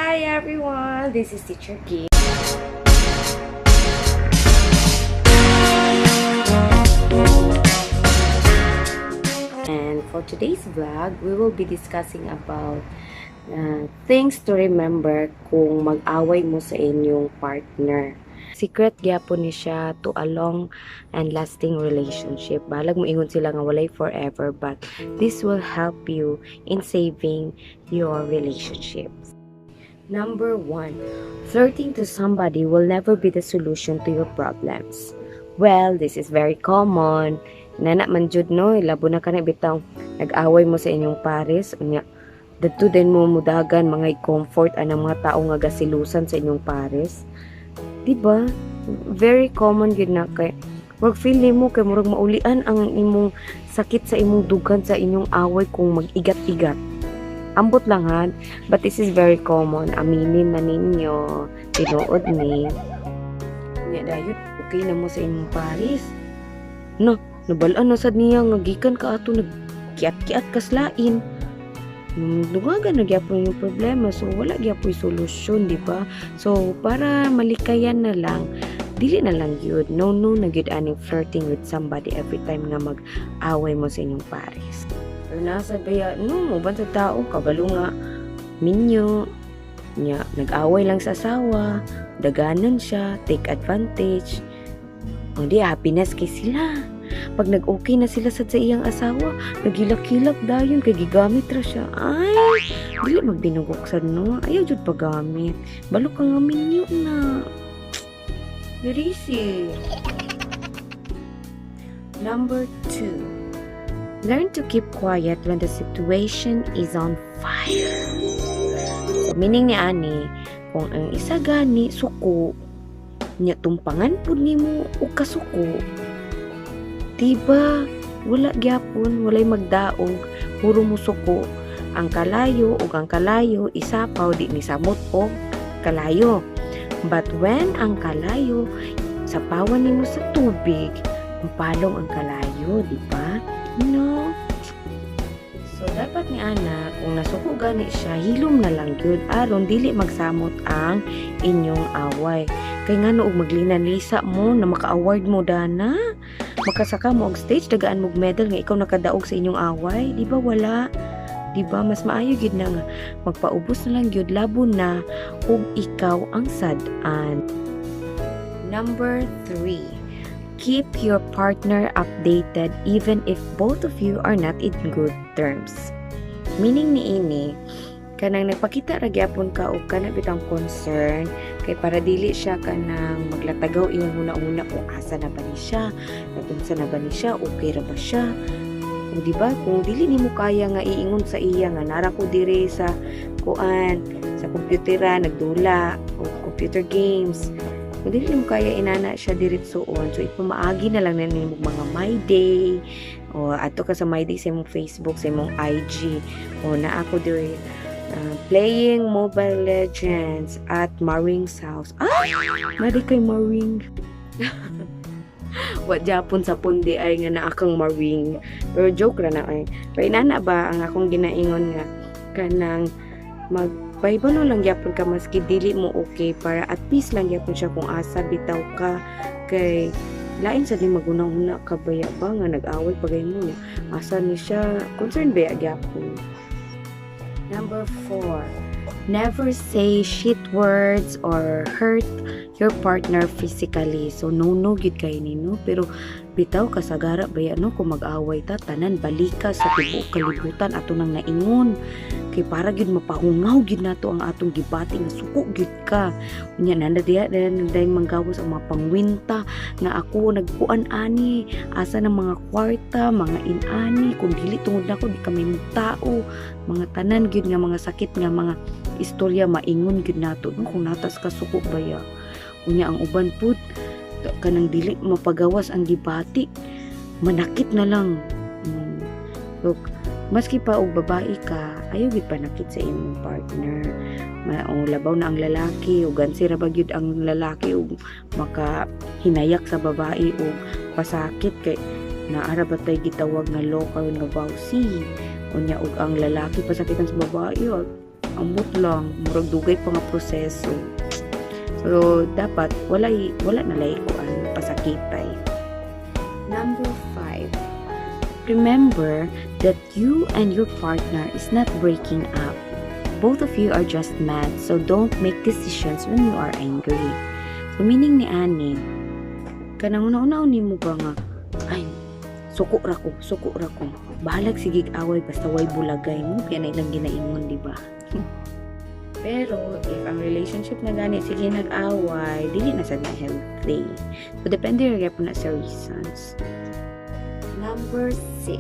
Hi everyone, this is Teacher Kim. And for today's vlog, we will be discussing about things to remember kung mag-away mo sa inyong partner. Secret gyapon ni siya to a long and lasting relationship. Balag mo ingon sila nga walay forever, but this will help you in saving your relationships. Number 1, flirting to somebody will never be the solution to your problems. Well, this is very common. Nana man jud no, labo na ka na bitaw nag-away mo sa inyong pares, unya dadto din mo mudagan mga comfort anang mga tao nga gasilusan sa inyong pares. Diba? Very common yun na kay wag feel nimo kay murag maulian ang imong sakit sa imong dugan sa inyong away kung mag-igat-igat. Ambot lang ha, but this is very common. Aminin na ninyo, tinuod ni. Nya dayon, okay na mo sa inyong pares. No, nabalaan na sad niya nga gikan ka ato nagkiat-kiat kaslain. Dugagan na gyapon yung problema, so wala gyapon solusyon, di ba? So para malikayan na lang, dili na lang yun. No na gyud aning flirting with somebody every time nga mag-away mo sa inyong pares. Pero nasa baya, no, uban sa tao, kabalo nga, minyo, nya, nag-away lang sa asawa, daganan siya, take advantage. Hindi, happiness kay sila. Pag nag-okay na sila sa iyang asawa, nagilak-hilak dayon, kay gigamit ra siya. Ay, dili magbinugok no? Ayaw jud paggamit. Balo ka nga minyo na. Very easy. Number 2. Learn to keep quiet when the situation is on fire. So, meaning ni ani, kung ang isa gani suko, nya tumpangan pud nimo og kasuko. Diba? Wala gyapon, walay magdaog, puro mo suko. Ang kalayo ug ang kalayo isapaw di ni samot og kalayo. But when ang kalayo sapawan nimo sa tubig, palong ang kalayo, di ba? No. So dapat ni ana kung nasuko gani siya, hilom na lang gyud aron dili magsamot ang inyong away. Kay ngano og maglinanlisa mo na maka-award mo dana, makasaka mo og stage dagaan mo medal nga ikaw nakadaog sa inyong away, di ba wala? Di ba mas maayo gyud na nga magpaubos na lang gyud labo na ug ikaw ang sad-an. Number 3. Keep your partner updated even if both of you are not in good terms. Meaning ni ini, kanang nagpakita ra gyapon ka og kana bitang concern kay para dili siya kanang maglatagaw iyang una-una kung asa na ba ni siya, nagunsa na ba ni siya, okay ra ba siya. O di ba kung dili nimo kaya nga iingon sa iya nga nara ko dire sa kuan sa komputera nagdula o computer games. Kung dili mo kaya inana siya diretsoon, so ipamaagi na lang na nimo mga my day o ato ka sa my day sa imong Facebook, sa imong IG o na ako dire playing Mobile Legends at Maring's house. Madi kay Maring. Wa Japon sa pundi ay nga na akong Maring. Pero joke ra na ay. Pero inana ba ang akong ginaingon nga kanang paibalo lang gyapon ka maski dili mo okay para at least lang gyapon siya kung asa bitaw ka kay lain sa di magunang-una ka baya ba nga nag-away pagay mo asa ni siya concern baya gyapon. Number 4. Never say shit words or hurt your partner physically. So no gyud kay nino pero bitaw kasagara baya no kung mag-away ta tanan balika sa tibuok kalibutan ato nang naingon kay para gyud mapahungaw gyud nato ang atong gibati nga suko gyud ka unya nanda diha dayon manggawas ang mga pangwinta nga ako nagkuan ani asa ng mga kwarta mga inani kung dili tungod nako di kami tao mga tanan gyud nga mga sakit nga mga istorya maingon gyud nato no kung natas ka suko baya unya ang uban pud kanang dili mapagawas ang gibati manakit na lang. Look, maski pa og babae ka ayaw gid panakit sa imong partner labaw na ang lalaki ug gansi ra ba gyud ang lalaki ug maka hinayak sa babae ug pasakit kay naara ba tay gitawag nga local nga vowsy unya ug ang lalaki pasakitan sa babae ambot lang, murag dugay pa nga proseso. So dapat wala na kuan pasakitay. Number 5. Remember that you and your partner is not breaking up. Both of you are just mad, so don't make decisions when you are angry. So meaning ni ani, kanang una-una ni mo ba nga, ay, suko ra ko. Bahalag sigig away basta way bulagay mo, kaya na ilang ginaingon, di ba? Pero if ang relationship na gani sige nag-away, dili na sad na healthy. So depende ra gyud na sa reasons. Number 6.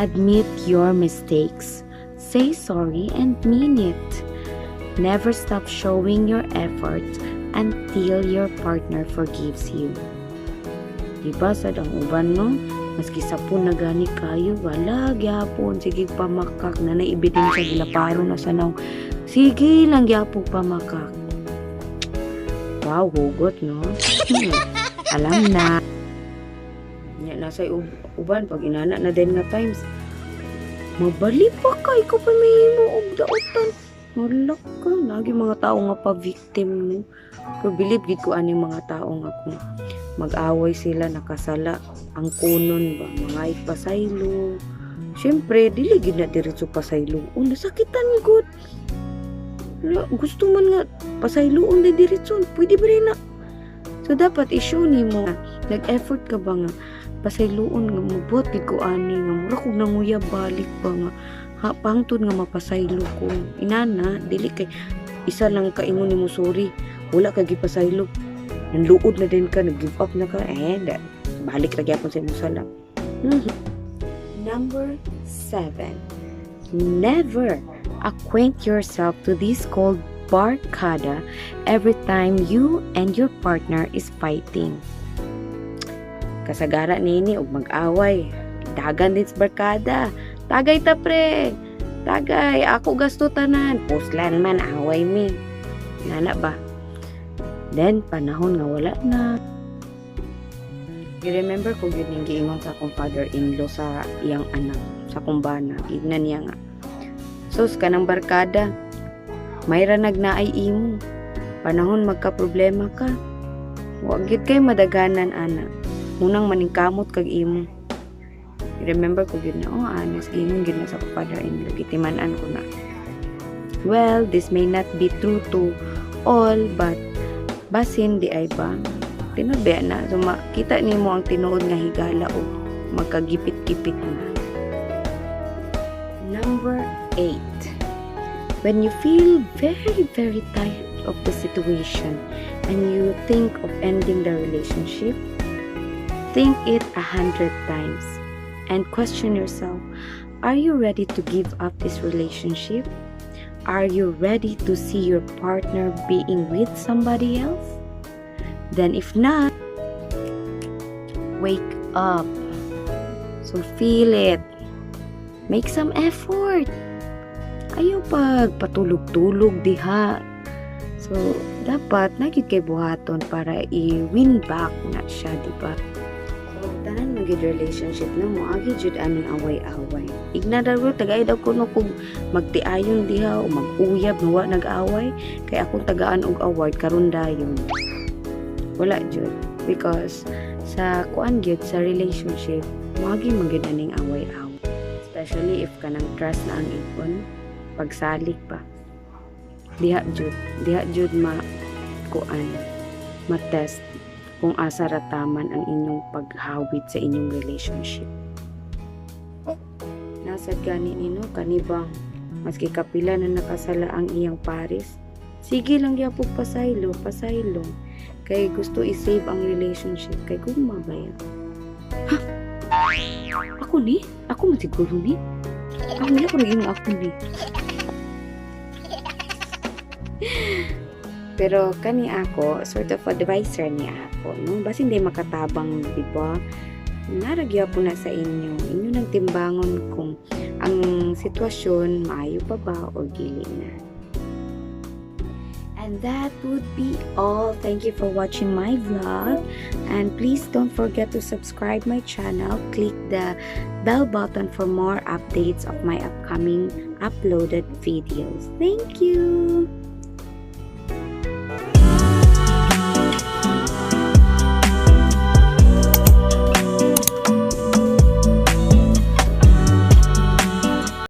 Admit your mistakes. Say sorry and mean it. Never stop showing your effort until your partner forgives you. Diba sad ang uban no? Maski sapon na gani kayo, wala gyapon sige pamakak na naibidin sa gilaparo na sanaw. Sige lang gyapon pamakak. Wow, hugot no? Alam na. Nasa uban pag inana na din nga times mabali pa ka ikaw pa may mo og daotan malak ka lagi mga tao nga pa victim mo pero believe gid ko ani mga tao nga kung mag-away sila nakasala ang kunon ba mga pasaylo syempre dili gid na diretso pasaylo nasakitan gud gusto man nga pasayloon di diretso pwede ba rin na so dapat i-show nimo nag-effort ka ba nga pasayloon nga mabot gid ko ani nga mura kog nanguya balik ba nga pangtod nga mapasaylo ko inana dili kay isa lang kaingon nimo sorry wala ka gipasaylo nanluod na din ka nag-give up na ka balik ra gyapon sa imong sala. Number 7. Never acquaint yourself to this called barkada every time you and your partner is fighting. Kasagara nini og mag-away. Dagan din sa barkada. Tagay ta pre. Tagay, ako gasto tanan. Puslan man away mi. Nana ba? Then panahon nga wala na. I-remember ko yun yung giingon sa akong father-in-law sa iyang anak, sa kumbana. Ignan niya nga. Sus, kanang barkada. Mayra nagnaay imo. Panahon magka-problema ka. Huwag gid kay madaganan anak. Munang maningkamot kag imo. I-remember ko yun na, honest, gingon gid na sa father-in-law. Gitimanan ko na. Well, this may not be true to all, but basin di ay ba? Tinabi na. So, makita nimo ang tinuod nga higala o magkagipit-gipit na. Number 8. When you feel very, very tired of the situation and you think of ending the relationship, think it 100 times and question yourself, are you ready to give up this relationship? Are you ready to see your partner being with somebody else? Then if not, wake up. So feel it. Make some effort. Ayaw patulog-tulog diha. So dapat nagyud kay buhaton para i-win back na siya, di ba? So tanan magid relationship na mo agi jud aning away-away. Igna daw tagay daw kuno kung magtiayon diha o mag-uyab nga wa nag-away kay akong tagaan og award karon dayon. Wala jud because sa kuan gyud sa relationship moagi man gyud aning away-away, especially if kanang trust na ang ikon pagsalig pa diha jud kuan matest kung asa rataman ang inyong paghawid sa inyong relationship. Nasad gani nino kanibang maski kapila na nakasala ang iyang pares, sige lang gyapon pasaylo kay gusto i-save ang relationship kay gugma ba yan? Ha? Ako ni? Ako man siguro ni? Wala ko naging ako ni. Pero kani ako, sort of advisor niya ako, no? Basta hindi makatabang, di ba? Naragya po na sa inyo nang timbangon kung ang sitwasyon maayo pa ba o gili na. And that would be all. Thank you for watching my vlog. And please don't forget to subscribe my channel. Click the bell button for more updates of my upcoming uploaded videos. Thank you.